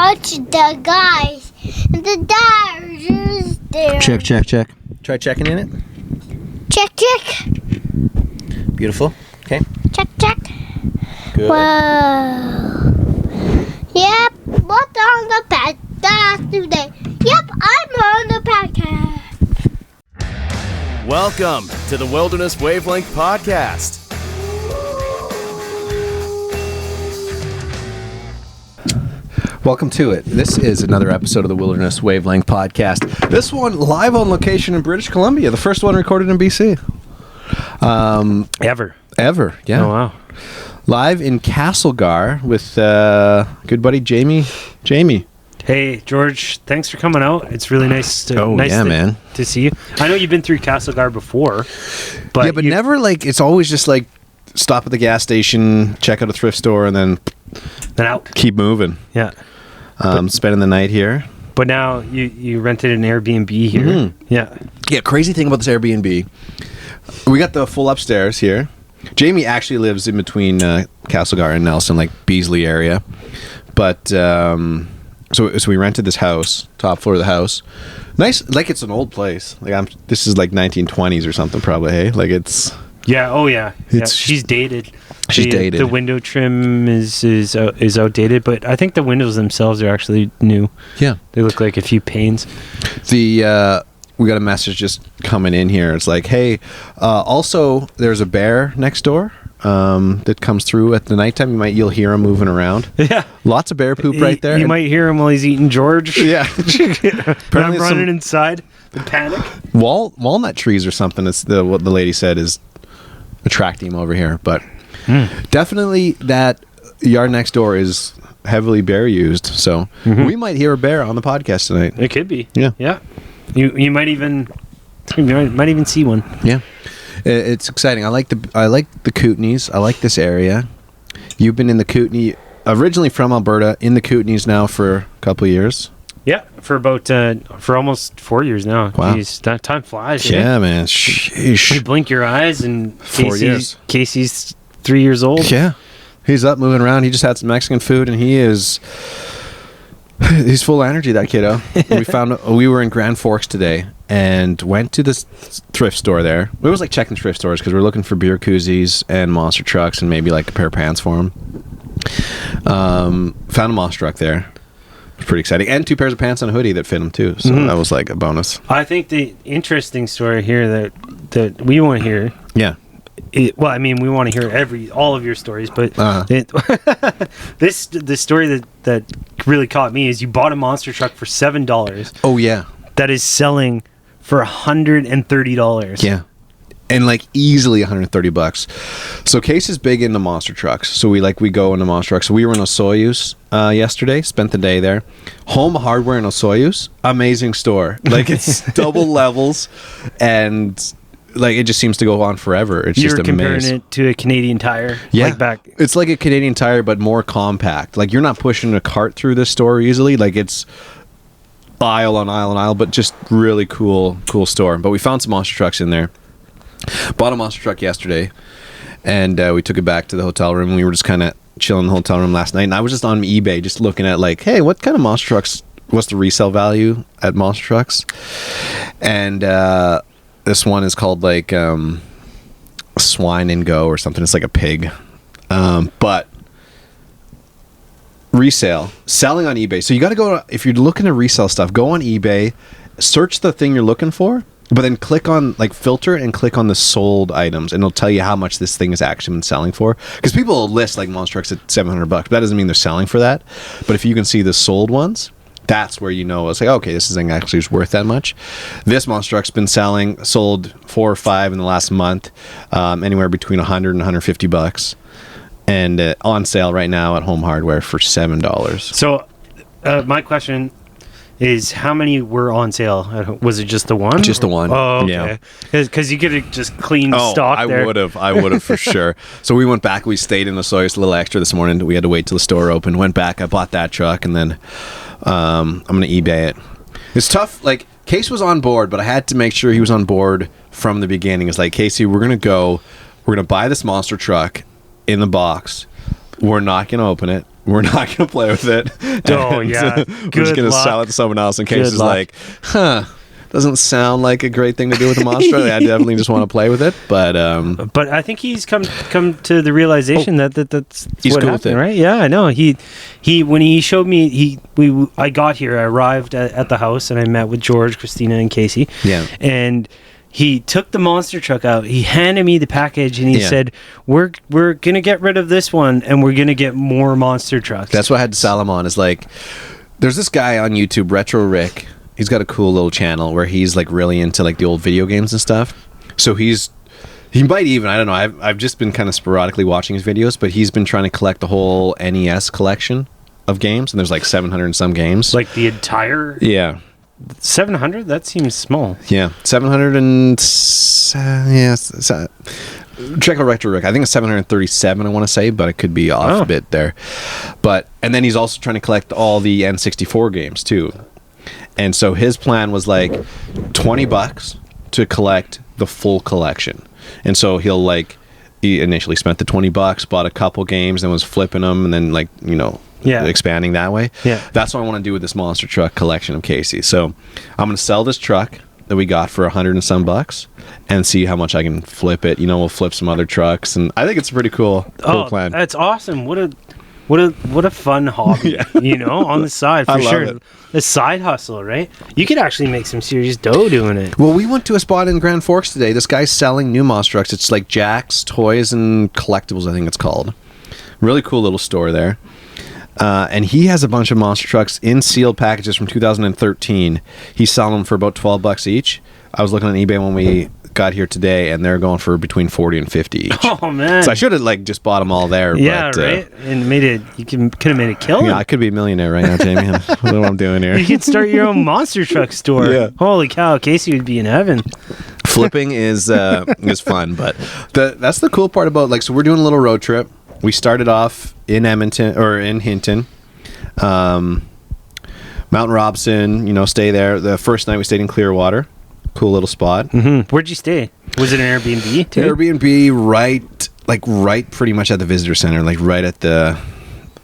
watch the guys and the dads there. Check. Try checking in it. Check. Beautiful. Okay. Check. Good. Whoa. Yep. What's on the podcast today? Yep, I'm on the podcast. Welcome to the Wilderness Wavelength Podcast. Welcome to it. This is another episode of the Wilderness Wavelength Podcast. This one live on location in British Columbia. The first one recorded in BC. Ever, yeah. Oh, wow. Live in Castlegar with good buddy Jamie. Hey, George, thanks for coming out. It's really nice to see you. I know you've been through Castlegar before, but never like, it's always just like stop at the gas station, check out a thrift store, and then out. Keep moving. Yeah. Spending the night here. But now you rented an Airbnb here. Mm-hmm. Yeah. Yeah, crazy thing about this Airbnb. We got the full upstairs here. Jamie actually lives in between Castlegar and Nelson, like Beasley area. But so we rented this house, top floor of the house. Nice, like it's an old place. Like this is like 1920s or something, probably. Hey, like it's. Yeah. Oh yeah. She's dated. She's dated. The window trim is outdated, but I think the windows themselves are actually new. Yeah. They look like a few panes. We got a message just coming in here. It's like, hey, also there's a bear next door that comes through at the nighttime. You'll hear him moving around. Yeah. Lots of bear poop right there. You might hear him while he's eating George. Yeah. I'm running inside in panic. Walnut trees or something. It's what the lady said is attracting him over here. But definitely that yard next door is heavily bear used. So we might hear a bear on the podcast tonight. It could be. Yeah. Yeah. You might even see one. Yeah. It's exciting. I like the Kootenays. I like this area. You've been in the Kootenay, originally from Alberta, in the Kootenays now for a couple of years. Yeah, for almost 4 years now. Wow. Jeez, that time flies. Yeah, man. Sheesh. You blink your eyes and 4 years. Casey's 3 years old. Yeah. He's up moving around. He just had some Mexican food and he's full of energy, that kiddo. We were in Grand Forks today and went to this thrift store there. We was like checking thrift stores because we're looking for beer koozies and monster trucks and maybe like a pair of pants for him. Found a monster truck there. It was pretty exciting. And 2 pairs of pants and a hoodie that fit him too. So that was like a bonus. I think the interesting story here that we want to hear. Yeah. We want to hear all of your stories, but the story that really caught me is you bought a monster truck for $7. Oh yeah. That is selling for $130. Yeah. And like easily $130. So Case is big into monster trucks. So we go into monster trucks. So we were in Osoyoos yesterday, spent the day there. Home Hardware in Osoyoos, amazing store. Like it's double levels and like it just seems to go on forever. It's just amazing. You're comparing it to a Canadian Tire. Yeah. It's like a Canadian Tire but more compact. Like you're not pushing a cart through this store easily. Like it's aisle on aisle on aisle, but just really cool store. But we found some monster trucks in there. Bought a monster truck yesterday, and we took it back to the hotel room. We were just kind of chilling in the hotel room last night, and I was just on eBay just looking at like, hey, what kind of monster trucks, what's the resale value at monster trucks? And this one is called like Swine and Go or something. It's like a pig. But resale, selling on eBay. So you got to go, if you're looking to resell stuff, go on eBay, search the thing you're looking for, but then click on, like, filter and click on the sold items, and it'll tell you how much this thing is actually been selling for. Because people will list, like, monster trucks at $700, but that doesn't mean they're selling for that. But if you can see the sold ones, that's where you know it's like, okay, this thing actually is worth that much. This monster truck's been sold 4 or 5 in the last month, anywhere between $100 and $150, and on sale right now at Home Hardware for $7. So, my question is, how many were on sale? Was it just the one? Just the one. Oh, okay. Because you could have just cleaned stock there. I would have for sure. So we went back. We stayed in the Soyuz a little extra this morning. We had to wait till the store opened. Went back. I bought that truck, and then I'm going to eBay it. It's tough. Like, Case was on board, but I had to make sure he was on board from the beginning. It's like, Casey, we're going to buy this monster truck in the box. We're not going to open it. we're not going to play with it. Oh, And, yeah. we're Good just going to sell luck. it to someone else in case Good it's luck. like, doesn't sound like a great thing to do with a monster. I definitely just want to play with it, but I think he's come to the realization that's He's what cool with happened, it. right? Yeah, I know. He when he showed me, I got here, I arrived at the house, and I met with George, Christina, and Casey. Yeah. And he took the monster truck out. He handed me the package, and he Yeah. said, "We're gonna get rid of this one, and we're gonna get more monster trucks." that's what I had to sell him on. Is like, there's this guy on YouTube, Retro Rick. He's got a cool little channel where he's like really into like the old video games and stuff. So he might even, I don't know, I've just been kind of sporadically watching his videos, but he's been trying to collect the whole NES collection of games, and there's like 700 and some games. like the entire Yeah. 700. That seems small. Yeah. 700 and check out Retro Rick. I think it's 737, I want to say, but it could be off a bit there. And then he's also trying to collect all the N64 games too. And so his plan was like $20 to collect the full collection. And so he initially spent the $20, bought a couple games, and was flipping them, and then expanding that way. Yeah. That's what I want to do with this monster truck collection of Casey. So I'm going to sell this truck that we got for $100 and some bucks and see how much I can flip it. We'll flip some other trucks, and I think it's a pretty cool plan. That's awesome. What a fun hobby, on the side for I love sure. it. A side hustle, right? You could actually make some serious dough doing it. Well, we went to a spot in Grand Forks today. This guy's selling new monster trucks. It's like Jack's Toys and Collectibles, I think it's called. Really cool little store there. And he has a bunch of monster trucks in sealed packages from 2013. He's selling them for about $12 each. I was looking on eBay when we got here today, and they're going for between 40 and 50 each. Oh man! So I should have just bought them all there. Yeah, but, right. And could have made a killing. Yeah, I could be a millionaire right now, Jamie. I don't know what I'm doing here. You could start your own monster truck store. Yeah. Holy cow, Casey would be in heaven. Flipping is fun, but that's the cool part about so we're doing a little road trip. We started off in Edmonton or in Hinton, Mount Robson. Stay there. The first night we stayed in Clearwater, cool little spot. Mm-hmm. Where'd you stay? Was it an Airbnb too? Airbnb, right, pretty much at the visitor center, right at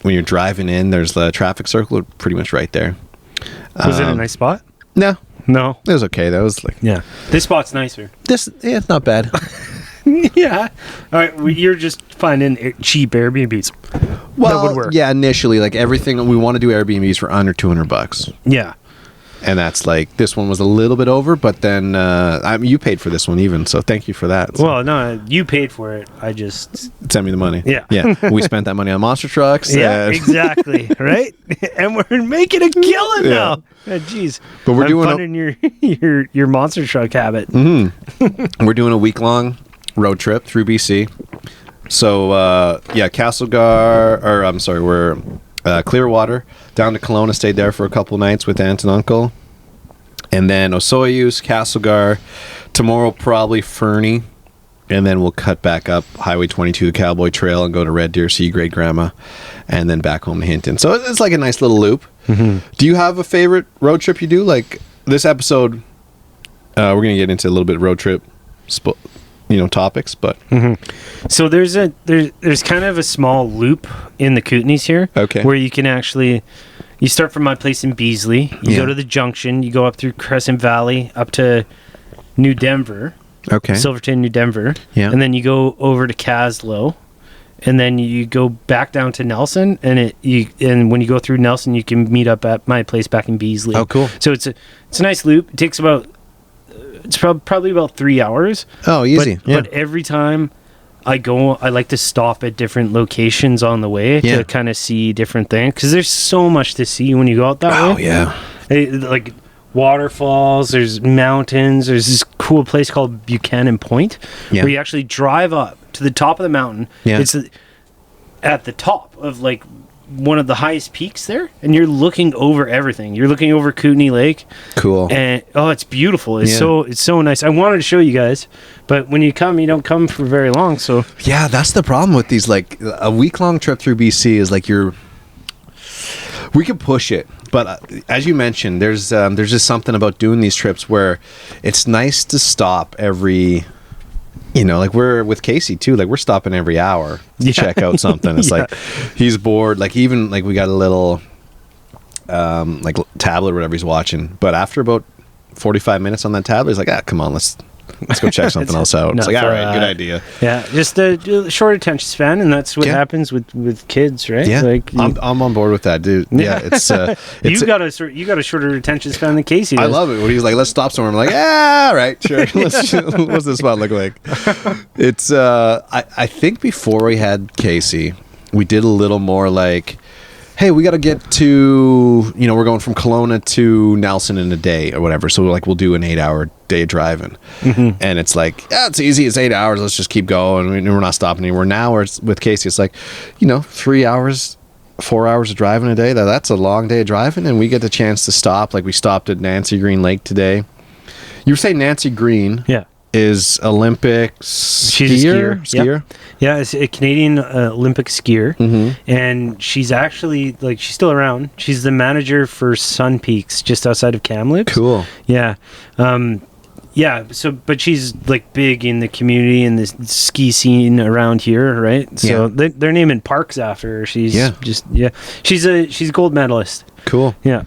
when you're driving in. There's the traffic circle, pretty much right there. Was it a nice spot? No, No. it was okay. That was Yeah. This spot's nicer. it's not bad. Yeah. All right. You're just finding cheap Airbnbs. Well, that would work. yeah, initially, everything we want to do Airbnbs for under $200, Yeah. and that's this one was a little bit over, but then you paid for this one even, so thank you for that. So Well, no, you paid for it. I just. send me the money. Yeah. yeah. We spent that money on monster trucks. Yeah, and- exactly. Right. And we're making a killing Yeah. now. Jeez. But we're I'm doing a- funding your monster truck habit. We're doing a week-long road trip through BC. So, Castlegar, or I'm sorry, we're Clearwater, down to Kelowna, stayed there for a couple nights with aunt and uncle. And then Osoyoos, Castlegar, tomorrow probably Fernie, and then we'll cut back up Highway 22, the Cowboy Trail, and go to Red Deer, see great grandma, and then back home to Hinton. So it's like a nice little loop. Mm-hmm. Do you have a favorite road trip you do? This episode, we're going to get into a little bit of road trip topics, but So there's kind of a small loop in the Kootenays here. Okay. Where you can actually, you start from my place in Beasley, you Yeah. go to the junction, you go up through Crescent Valley up to New Denver, okay. Silverton, New Denver, Yeah. and then you go over to Caslow, and then you go back down to Nelson, and when you go through Nelson, you can meet up at my place back in Beasley. Oh, cool. So it's a nice loop. It takes probably about 3 hours. Oh, easy. But every time I go, I like to stop at different locations on the way Yeah. to kind of see different things, because there's so much to see when you go out that Oh, way. yeah. Like waterfalls, there's mountains, there's this cool place called Buchanan Point, Yeah. where you actually drive up to the top of the mountain. Yeah. It's at the top of one of the highest peaks there, and you're looking over everything. You're looking over Kootenay Lake. Cool. And it's beautiful. It's Yeah. it's so nice. I wanted to show you guys, but when you come, you don't come for very long. So Yeah, that's the problem with these. A week-long trip through BC is we could push it, but as you mentioned, there's just something about doing these trips where it's nice to stop every you know, like we're with Casey too, like we're stopping every hour to check out something. It's like he's bored. Like even like we got a little like tablet or whatever he's watching, but after about 45 minutes on that tablet, he's like, come on, let's go check something else out. It's like, all right, good idea. Yeah, just a short attention span, and that's what happens with kids, right? Yeah, like I'm on board with that, dude. Yeah, it's you got a shorter attention span than Casey does. I love it when he's like, let's stop somewhere. I'm like, all right, sure. What's this spot look like? It's I think before we had Casey, we did a little more like, hey, we got to get to, you know, we're going from Kelowna to Nelson in a day or whatever. So like we'll do an 8-hour day driving. Mm-hmm. And it's like, it's easy. It's 8 hours. Let's just keep going. We're not stopping anywhere. Now with Casey, it's like, you know, 3 hours, 4 hours of driving a day. That's a long day of driving. And we get the chance to stop. Like we stopped at Nancy Green Lake today. You were saying Nancy Green. Yeah. Is Olympic She's a skier. Yeah, it's a Canadian Olympic skier, and she's actually she's still around. She's the manager for Sun Peaks just outside of Kamloops. Cool. Yeah, So, but she's like big in the community and the ski scene around here, right? So they're naming parks after her. She's she's a gold medalist. Cool. Yeah.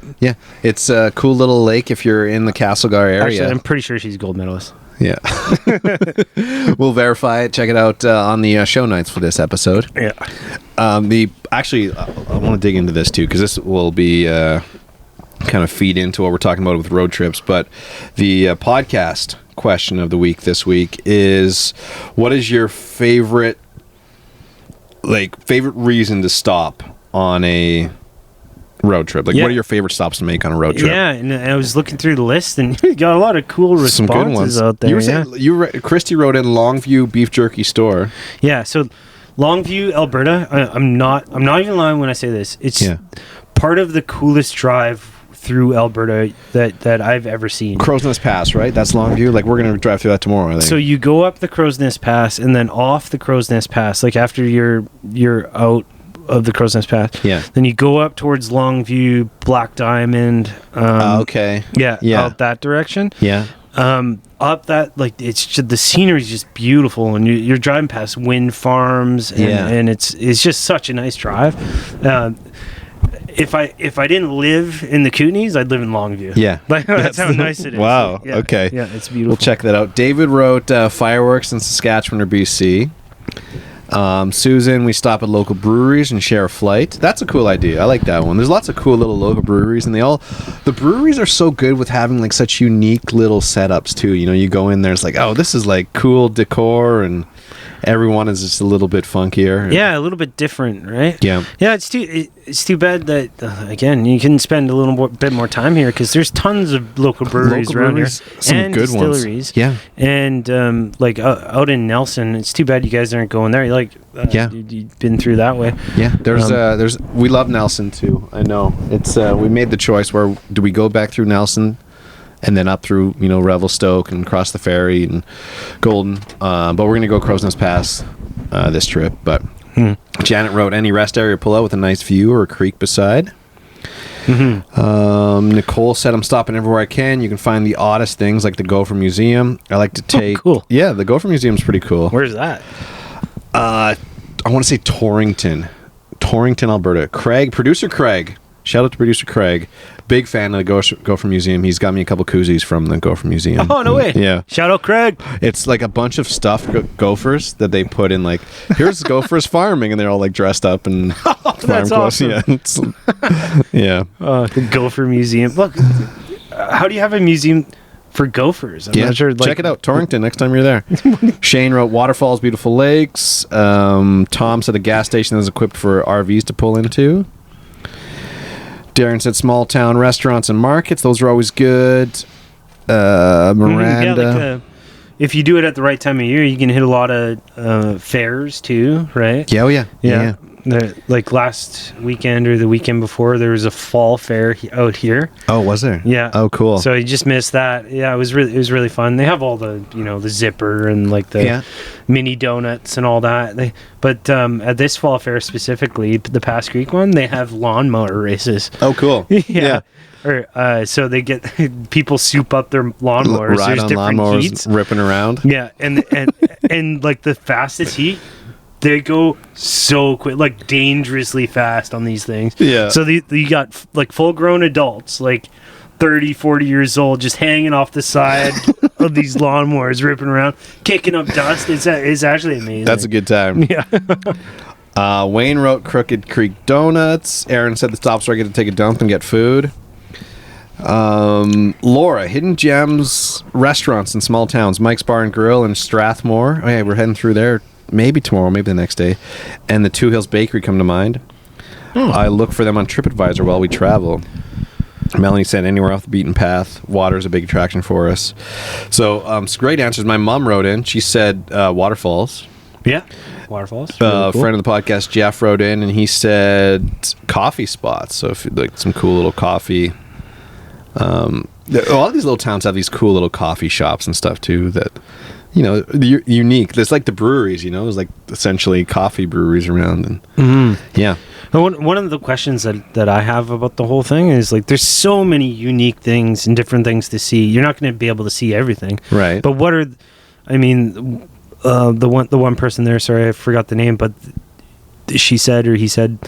It's a cool little lake if you're in the Castlegar area. Actually, I'm pretty sure she's a gold medalist. Yeah. We'll verify it. Check it out on the show notes for this episode. Yeah. I want to dig into this too, because this will be kind of feed into what we're talking about with road trips. But the podcast question of the week this week is, what is your favorite reason to stop on a road trip? What are your favorite stops to make on a road trip? Yeah, and I was looking through the list, and you got a lot of cool responses. Some good ones out there. You were saying, Christy wrote in Longview Beef Jerky Store. Yeah, so Longview, Alberta. I'm not even lying when I say this. It's part of the coolest drive through Alberta that I've ever seen. Crow's Nest Pass, right? That's Longview. Like we're gonna drive through that tomorrow, I think. So you go up the Crow's Nest Pass, and then off the Crow's Nest Pass, like after you're out of the Crow's Nest Pass. Yeah. Then you go up towards Longview, Black Diamond. Okay. Yeah. Out that direction. Yeah. Up that, it's just, the scenery is just beautiful, and you're driving past wind farms, and it's just such a nice drive. If I didn't live in the Kootenays, I'd live in Longview. Yeah. That's how nice it is. Wow. Yeah. Okay. Yeah, it's beautiful. We'll check that out. David wrote fireworks in Saskatchewan or BC. Susan, we stop at local breweries and share a flight. That's a cool idea. I like that one. There's lots of cool little local breweries, and the breweries are so good with having such unique little setups too. You know, you go in there, it's like, oh, this is cool decor, and everyone is just a little bit funkier. Yeah, a little bit different, right? Yeah. Yeah, it's too bad that again you can spend a little bit more time here, because there's tons of local breweries around here, some and good distilleries. Ones. Yeah. And out in Nelson, it's too bad you guys aren't going there. You've been through that way. Yeah. There's we love Nelson too. I know it's we made the choice where do we go back through Nelson and then up through Revelstoke and across the ferry and Golden, but we're gonna go Crow's Nest Pass this trip. But Janet wrote, any rest area pull out with a nice view or a creek beside. Nicole said, I'm stopping everywhere I can. You can find the oddest things like the Gopher Museum. I like to take cool. Yeah, the Gopher Museum's pretty cool. Where's that? I want to say Torrington, Alberta. Producer Craig. Shout out to producer Craig. Big fan of the Gopher Museum. He's got me a couple koozies from the Gopher Museum. Oh, no way. Yeah. Shout out Craig. It's like a bunch of stuffed gophers that they put in here's gophers farming, and they're all dressed up and that's awesome. Yeah. Yeah. The Gopher Museum. Look, how do you have a museum for gophers? I'm not sure. Check it out, Torrington, next time you're there. Shane wrote waterfalls, beautiful lakes. Tom said a gas station is equipped for RVs to pull into. Darren said small town restaurants and markets. Those are always good. Miranda. If you do it at the right time of year, you can hit a lot of fairs too, right? Yeah, yeah. Like last weekend or the weekend before, there was a fall fair out here. Oh, was there? Yeah. Oh, cool. So you just missed that. Yeah, it was really fun. They have all the the zipper and the mini donuts and all that. But at this fall fair specifically, the Pass Creek one, they have lawnmower races. Oh, cool. Yeah. Or so they get people soup up their lawnmowers. Ride There's on different lawnmowers, heats, ripping around. Yeah, and and like the fastest heat, they go so quick, like dangerously fast on these things. Yeah. So you got like full grown adults, like 30, 40 years old, just hanging off the side of these lawnmowers, ripping around, kicking up dust. It's actually amazing. That's a good time. Yeah. Wayne wrote Crooked Creek Donuts. Aaron said the stops where I get to take a dump and get food. Laura, Hidden Gems restaurants in small towns. Mike's Bar and Grill in Strathmore. Oh yeah, we're heading through there maybe tomorrow, maybe the next day. And the Two Hills Bakery come to mind. I look for them on TripAdvisor while we travel. Melanie said anywhere off the beaten path. Water is a big attraction for us. So some great answers. My mom wrote in. She said waterfalls. Yeah. Waterfalls. Really cool. Friend of the podcast, Jeff, wrote in, and he said coffee spots. So if you'd like some cool little coffee. A lot of these little towns have these cool little coffee shops and stuff too that, you know, unique. There's like the breweries, you know, there's like essentially coffee breweries around. And yeah. One of the questions that I have about the whole thing is like, there's so many unique things and different things to see. You're not going to be able to see everything. Right. But what are, I mean, the one person there, sorry, I forgot the name, but she said, or he said,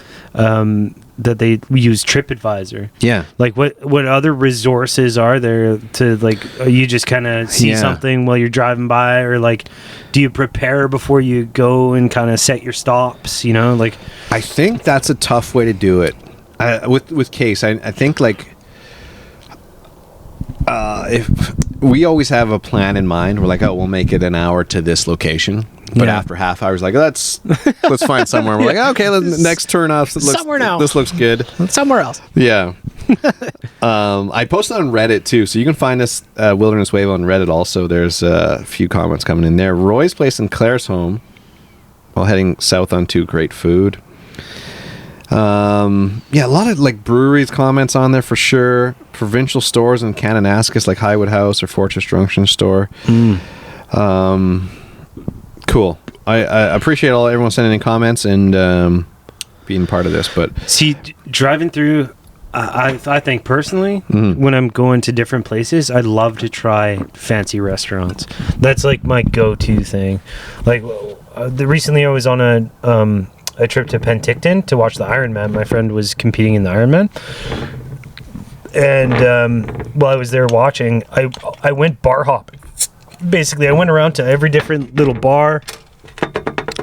that they use TripAdvisor. Yeah. Like what other resources are there to like, you just kind of see something while you're driving by, or like, do you prepare before you go and kind of set your stops, you know, like. I think that's a tough way to do it. With Case, I think like, if we always have a plan in mind, we're like, oh, we'll make it an hour to this location. But after half hours, like, let's find somewhere. We're like, okay, next turn off. Somewhere now. This looks good. Somewhere else. Yeah. I posted on Reddit too, so you can find us Wilderness Wave on Reddit. Also, there's a few comments coming in there. Roy's place in Claire's home, while heading south on to great food. Yeah, a lot of like breweries comments on there for sure. Provincial stores in Kananaskis like Highwood House or Fortress Junction store. Cool. I appreciate everyone sending in comments and being part of this. But see, driving through, I think personally, when I'm going to different places, I love to try fancy restaurants. That's like my go-to thing. Like recently, I was on a trip to Penticton to watch the Ironman. My friend was competing in the Ironman. And while I was there watching, I went bar hopping. Basically, I went around to every different little bar,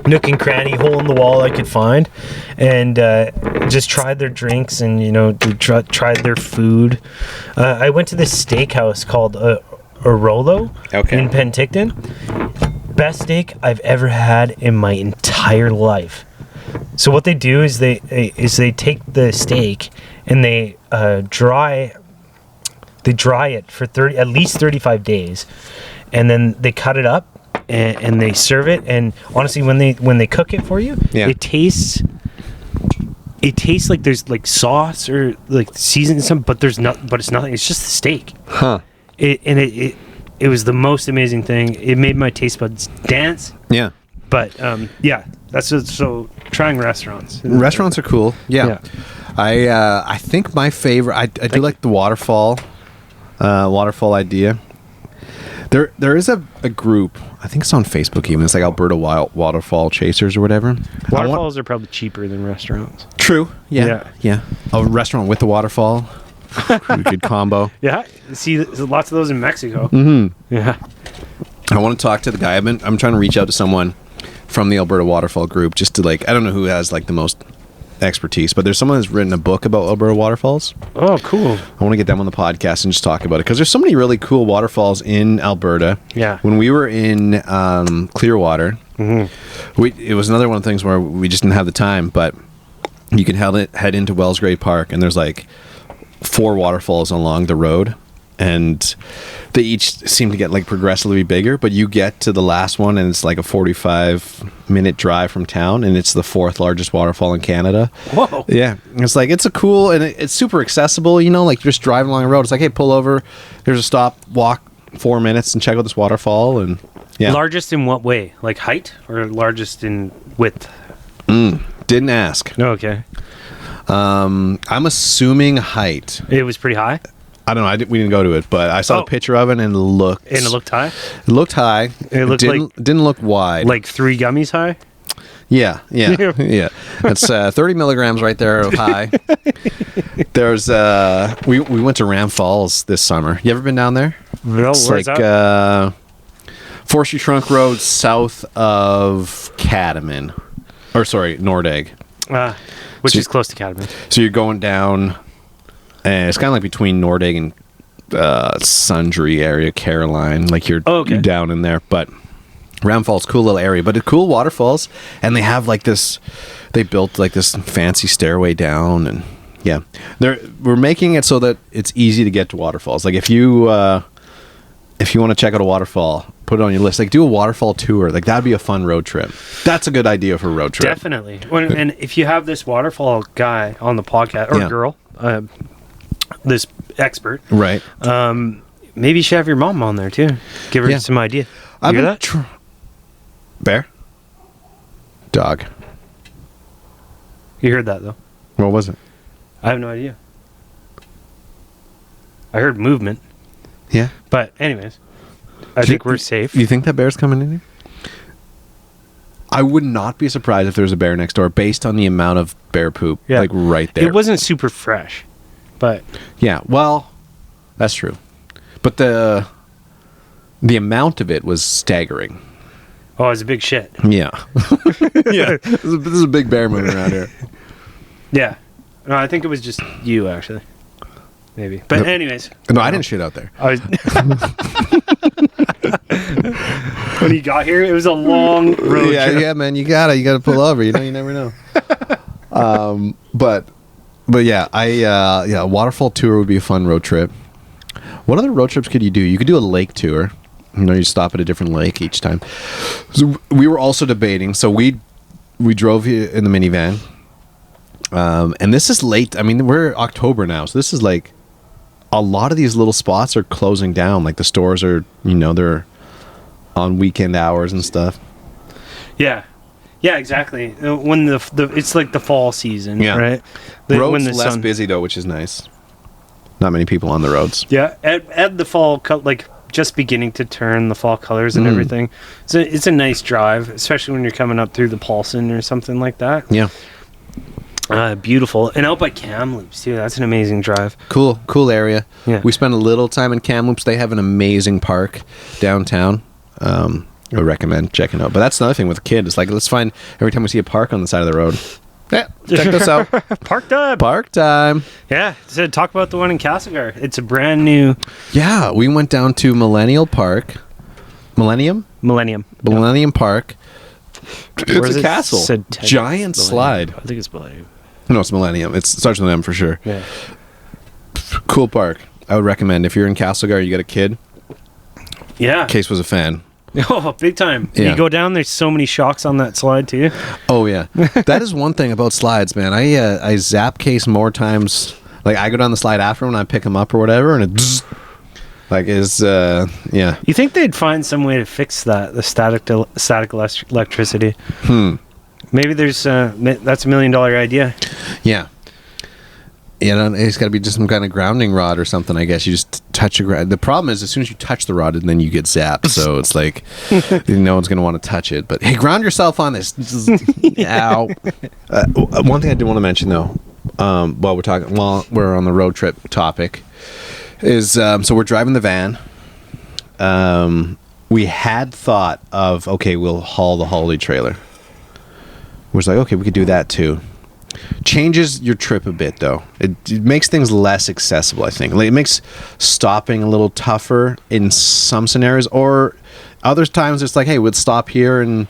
nook and cranny, hole in the wall I could find, and just tried their drinks and, you know, tried their food. I went to this steakhouse called Orolo in Penticton. Best steak I've ever had in my entire life. So what they do is they take the steak and they dry it for at least 35 days, and then they cut it up and they serve it. And honestly, when they cook it for you, it tastes like there's like sauce or like seasoning something, but it's nothing. It's just the steak. It was the most amazing thing. It made my taste buds dance. Yeah. But that's just, so trying restaurants. Restaurants are cool. Yeah. I think my favorite. I do like the waterfall idea. There is a group. I think it's on Facebook even. It's like Alberta Waterfall Chasers or whatever. Waterfalls are probably cheaper than restaurants. True. Yeah. A restaurant with the waterfall. Good combo. Yeah. See, there's lots of those in Mexico. Yeah. I want to talk to the guy. I'm trying to reach out to someone from the Alberta Waterfall group just to like, I don't know who has like the most expertise, but there's someone that's written a book about Alberta waterfalls. Oh, cool. I want to get them on the podcast and just talk about it because there's so many really cool waterfalls in Alberta. Yeah. When we were in Clearwater, it was another one of the things where we just didn't have the time, but you can head into Wellsgrave Park and there's like 4 waterfalls along the road, and they each seem to get like progressively bigger, but you get to the last one and it's like a 45-minute drive from town, and it's the 4th largest waterfall in Canada. Whoa. Yeah. It's like, it's a cool, and it's super accessible, you know, like you're just driving along the road. It's like, hey, pull over, there's a stop, walk 4 minutes and check out this waterfall. And yeah. Largest in what way? Like height or largest in width? Didn't ask. No, okay. I'm assuming height. It was pretty high? I don't know. We didn't go to it, but I saw a picture of it, and it looked. And it looked high. It looked high. It looked didn't look wide. Like 3 gummies high. Yeah. That's 30 milligrams right there of high. There's we went to Ram Falls this summer. You ever been down there? No, it's where's like that? Forestry Trunk Road south of Kootenays. Or sorry, Nordegg. Which is close to Kootenays. So you're going down, and it's kind of like between Nordegg and Sundry area, Caroline. Like you're down in there, but Ram Falls, cool little area, but cool waterfalls, and they have like this. They built like this fancy stairway down, and yeah, we're making it so that it's easy to get to waterfalls. Like if you want to check out a waterfall, put it on your list. Like do a waterfall tour. Like that'd be a fun road trip. That's a good idea for a road trip. Definitely. And if you have this waterfall guy on the podcast or girl, this expert, right? Maybe you should have your mom on there too. Give her some idea. You hear that? Bear? Dog. You heard that though? What was it? I have no idea. I heard movement. Yeah. But anyways, I think we're safe. You think that bear's coming in here? I would not be surprised if there's a bear next door based on the amount of bear poop like right there. It wasn't super fresh, but yeah, well, that's true. But the amount of it was staggering. Oh, it's a big shit. Yeah. Yeah. This is a big bear moving around here. Yeah. No, I think it was just you, actually. Maybe. But anyways. No, I didn't shit out there. When you got here, it was a long road trip. Yeah, man. You gotta pull over. You never know. But yeah, a waterfall tour would be a fun road trip. What other road trips could you do? You could do a lake tour. You stop at a different lake each time. So we were also debating. So we drove here in the minivan. And this is late. I mean, we're October now. So this is like a lot of these little spots are closing down. Like the stores are, they're on weekend hours and stuff. Yeah. Yeah, exactly. When it's like the fall season, right? Roads when less busy though, which is nice. Not many people on the roads. Yeah. Add the fall, like just beginning to turn the fall colors and everything. So it's a nice drive, especially when you're coming up through the Paulson or something like that. Yeah. Beautiful. And out by Kamloops too. That's an amazing drive. Cool area. Yeah. We spent a little time in Kamloops. They have an amazing park downtown. I recommend checking out. But that's another thing with a kid. It's like, let's find every time we see a park on the side of the road. Yeah, check this out. Park time. Park time. Yeah. So talk about the one in Castlegar. It's a brand new. Yeah, we went down to Millennium Park. Millennium Park. It's a castle. Giant slide. I think it's Millennium. No, it's Millennium. It starts with an M for sure. Yeah. Cool park. I would recommend if you're in Castlegar, you got a kid. Yeah. Case was a fan. Oh, big time. Yeah. You go down, there's so many shocks on that slide too. Oh yeah. That is one thing about slides, man. I zap Case more times. Like I go down the slide after when I pick him up or whatever, and it like is yeah. You think they'd find some way to fix that, the static electricity? Maybe there's that's $1 million idea. Yeah. It's got to be just some kind of grounding rod or something, I guess. You just touch a ground. The problem is as soon as you touch the rod, and then you get zapped. So it's like no one's going to want to touch it. But hey, ground yourself on this. Ow. One thing I did want to mention, though, while we're on the road trip topic, is so we're driving the van. We had thought of, okay, we'll haul the holiday trailer. We're like, okay, we could do that too. Changes your trip a bit though. It makes things less accessible, I think. Like, it makes stopping a little tougher in some scenarios, or other times it's like, hey, we'll stop here and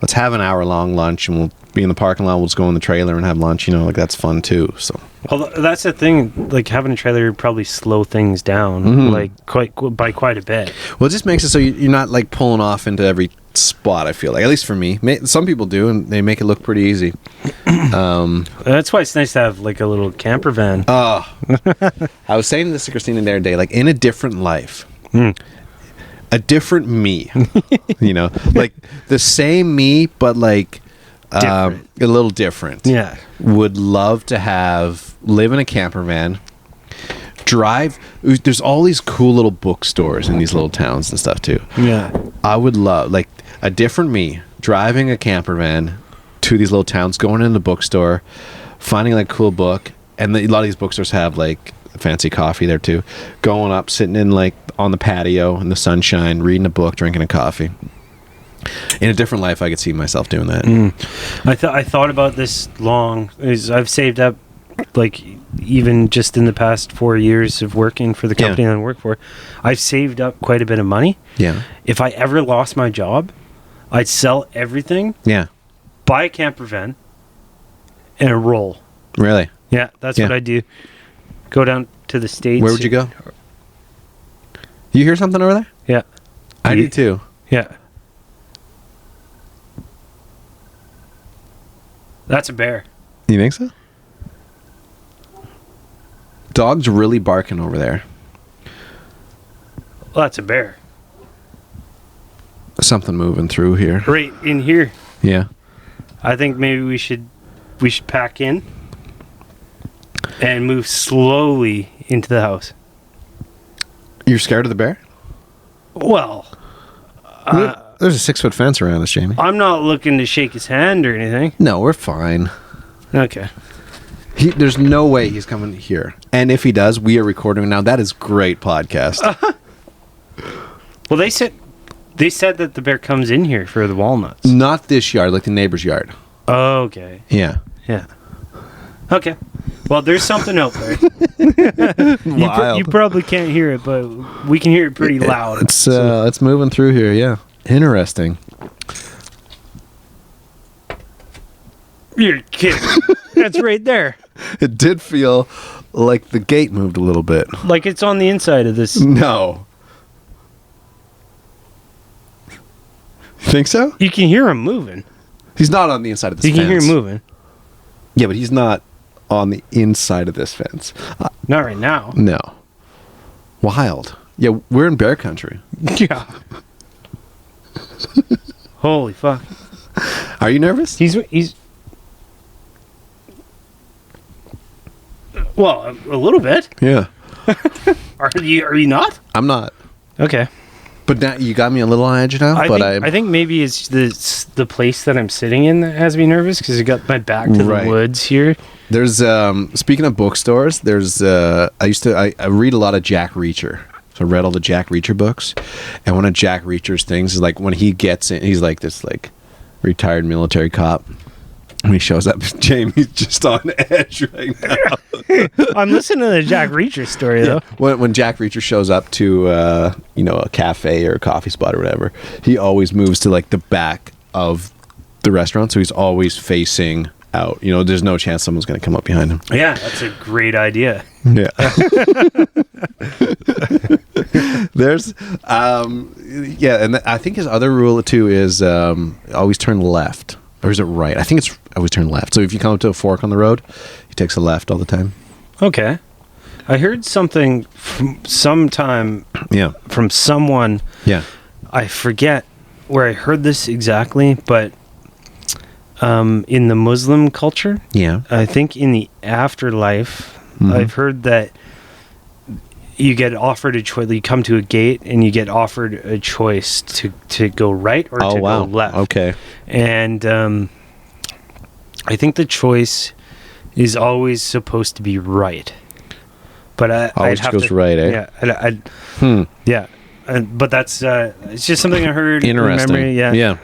let's have an hour-long lunch, and we'll be in the parking lot. We'll just go in the trailer and have lunch. Like that's fun too. So, well, that's the thing. Like having a trailer would probably slow things down, like quite a bit. Well, it just makes it so you're not like pulling off into every spot. I feel like, at least for me, some people do, and they make it look pretty easy. That's why it's nice to have like a little camper van. I was saying this to Christina the other day, like in a different life. A different me, like the same me, but like a little different. Yeah. Would love to live in a camper van drive. There's all these cool little bookstores in these little towns and stuff too. Yeah. I would love like a different me driving a camper van to these little towns, going in the bookstore, finding like a cool book, and a lot of these bookstores have like fancy coffee there too. Going up, sitting in like on the patio in the sunshine, reading a book, drinking a coffee. In a different life, I could see myself doing that. I thought about this long. I've saved up, like, even just in the past 4 years of working for the company I work for, I've saved up quite a bit of money. Yeah. If I ever lost my job, I'd sell everything, Yeah. buy a camper van, and roll. Really? Yeah, that's what I do. Go down to the States. Where would you go? You hear something over there? Yeah. I do too. Yeah. That's a bear. You think so? Dog's really barking over there. Well, that's a bear. Something moving through here. Right in here. Yeah. I think maybe we should pack in and move slowly into the house. You're scared of the bear? Well, There's a 6-foot fence around us, Jamie. I'm not looking to shake his hand or anything. No, we're fine. Okay. There's no way he's coming here. And if he does, we are recording now. That is great podcast. Well, they said that the bear comes in here for the walnuts. Not this yard, like the neighbor's yard. Okay. Yeah. Yeah. Okay. Well, there's something out there. Wild. You probably can't hear it, but we can hear it pretty loud. It's moving through here, yeah. Interesting. You're kidding. That's right there. It did feel like the gate moved a little bit. Like it's on the inside of this. No. Think so? You can hear him moving. He's not on the inside of this You fence. can hear him moving. Yeah, but he's not on the inside of this fence. Not right now. No. Wild. Yeah, we're in bear country. Yeah. Holy fuck. Are you nervous? He's well, a little bit. Yeah. Are you not? I'm not. Okay. But now you got me a little on edge now. I think maybe it's the place that I'm sitting in that has me nervous because I got my back to the woods here. There's speaking of bookstores, there's I read a lot of Jack Reacher. So I read all the Jack Reacher books, and one of Jack Reacher's things is like when he gets in, he's like this like retired military cop. When he shows up, Jamie's just on edge right now. I'm listening to the Jack Reacher story though. When Jack Reacher shows up to a cafe or a coffee spot or whatever, he always moves to like the back of the restaurant, so he's always facing out. There's no chance someone's going to come up behind him. Yeah, that's a great idea. Yeah. There's and I think his other rule too is always turn left. Or is it right? I think it's always turn left. So if you come to a fork on the road, he takes a left all the time. Okay. I heard something from sometime from someone. Yeah. I forget where I heard this exactly, but in the Muslim culture, I think in the afterlife, I've heard that you get offered a choice. You come to a gate and you get offered a choice to go right or to go left. Okay. And I think the choice is always supposed to be right. But Always I'd have goes to, right, eh? Yeah. Yeah. But that's it's just something I heard. Interesting. Memory, yeah.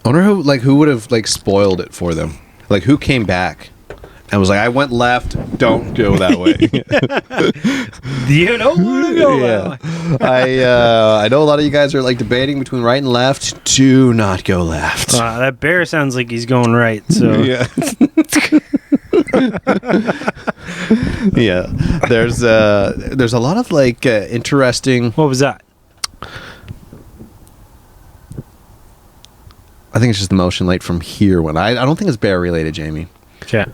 I wonder who would have spoiled it for them. Like who came back and was like, I went left, don't go that way. You don't want to go that way. I know a lot of you guys are debating between right and left. Do not go left. That bear sounds like he's going right. So yeah. Yeah. There's a lot of interesting. What was that? I think it's just the motion light from here. I don't think it's bear related, Jamie. Yeah.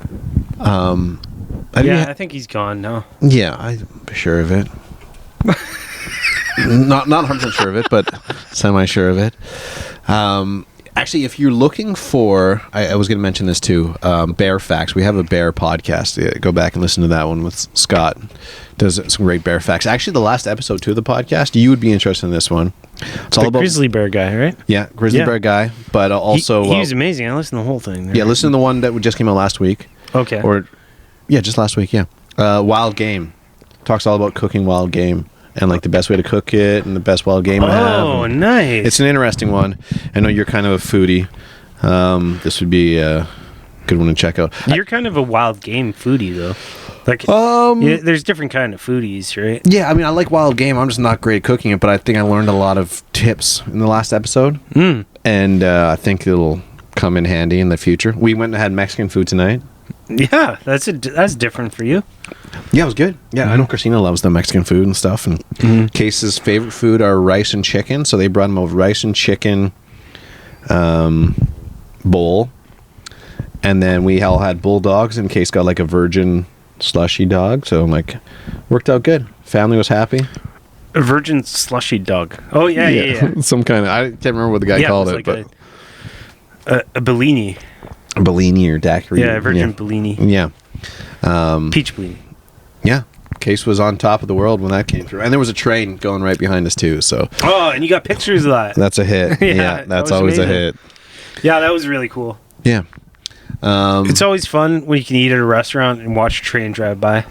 I think he's gone now. Yeah, I'm sure of it. not 100% sure of it, but semi sure of it. Actually, if you're looking for, I was going to mention this too, bear facts. We have a bear podcast. Yeah, go back and listen to that one with Scott. Does some great bear facts. Actually, the last episode to the podcast, you would be interested in this one. It's all The about grizzly bear guy, right? Yeah, grizzly bear guy, but also he was amazing. I listened to the whole thing. yeah, listen to the one that just came out last week. Okay. Or just last week. Yeah, wild game talks all about cooking wild game and like the best way to cook it and the best wild game to have. Oh, nice. It's an interesting one. I know you're kind of a foodie. This would be a good one to check out. You're kind of a wild game foodie, though. Like, there's different kind of foodies, right? Yeah, I mean, I like wild game. I'm just not great at cooking it, but I think I learned a lot of tips in the last episode, and I think it'll come in handy in the future. We went and had Mexican food tonight. Yeah, that's different for you. Yeah, it was good. Yeah, I know Christina loves the Mexican food and stuff, and Case's favorite food are rice and chicken, so they brought him a rice and chicken bowl, and then we all had bulldogs, and Case got like a virgin slushy dog, so like worked out good. Family was happy. A virgin slushy dog. Oh yeah. Some kind of, I can't remember what the guy called it, like but a Bellini. a Bellini or daiquiri. Yeah, a virgin Bellini. Yeah. Peach Bellini. Yeah. Case was on top of the world when that came through, and there was a train going right behind us too. So and you got pictures of that. that's a hit. Yeah, that's that was always amazing. a hit. Yeah, that was really cool. Yeah. It's always fun when you can eat at a restaurant and watch a train drive by,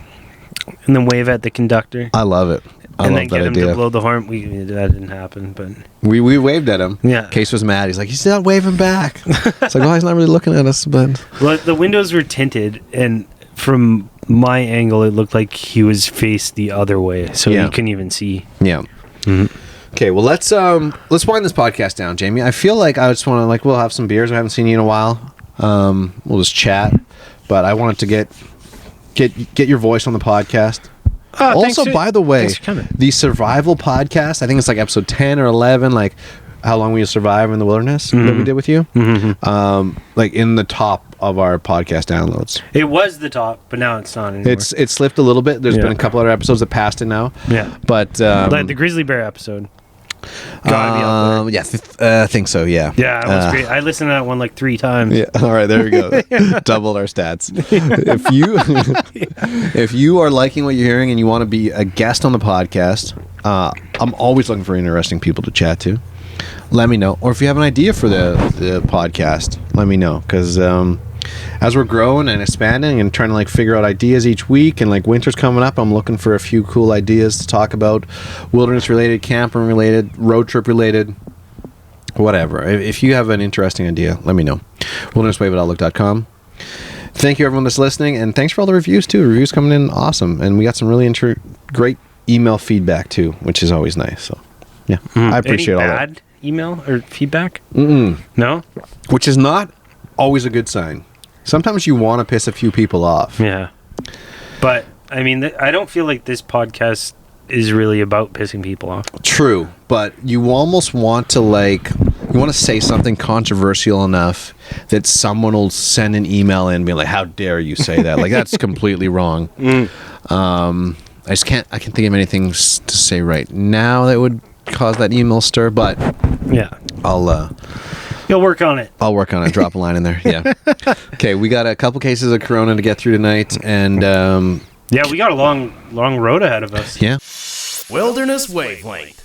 and then wave at the conductor. I love it. I and love then get that him idea. to blow the horn. That didn't happen, but We waved at him. Yeah. Case was mad. He's like, he's not waving back. It's like, oh, he's not really looking at us. But well, the windows were tinted, and from my angle, it looked like he was faced the other way, so you couldn't even see. yeah. Okay, well let's wind this podcast down, Jamie. I feel like I just want to we'll have some beers. I haven't seen you in a while. We'll just chat, but I wanted to get your voice on the podcast. Also, by the way, the survival podcast, I think it's like episode 10 or 11, like how long we survive in the wilderness that we did with you. Like in the top of our podcast downloads. It was the top, but now it's not anymore. It's slipped a little bit. There's been a couple other episodes that passed it now. Yeah. But like the grizzly bear episode. Gotta be up there. Yeah, I think so, yeah. Yeah, it was great. I listened to that one like 3 times. Yeah. All right, there we go. Doubled our stats. If you are liking what you're hearing and you want to be a guest on the podcast, I'm always looking for interesting people to chat to. Let me know. Or if you have an idea for the podcast, let me know. Because as we're growing and expanding and trying to figure out ideas each week, and winter's coming up, I'm looking for a few cool ideas to talk about, wilderness related, camping related, road trip related, whatever. If you have an interesting idea, let me know. wildernesswave@outlook.com. Thank you everyone that's listening, and thanks for all the reviews too. Reviews coming in awesome, and we got some really great email feedback too, which is always nice. So yeah, I appreciate all that. Any bad email or feedback? No, which is not always a good sign. Sometimes you want to piss a few people off. Yeah. But, I mean, I don't feel like this podcast is really about pissing people off. True. But you almost want to, you want to say something controversial enough that someone will send an email in and be like, how dare you say that? That's completely wrong. I can't think of anything to say right now that would cause that email stir, but yeah, You'll work on it. I'll work on it. Drop a line in there. Yeah. Okay, we got a couple cases of Corona to get through tonight, and yeah, we got a long road ahead of us. Yeah. Wilderness Wavelength.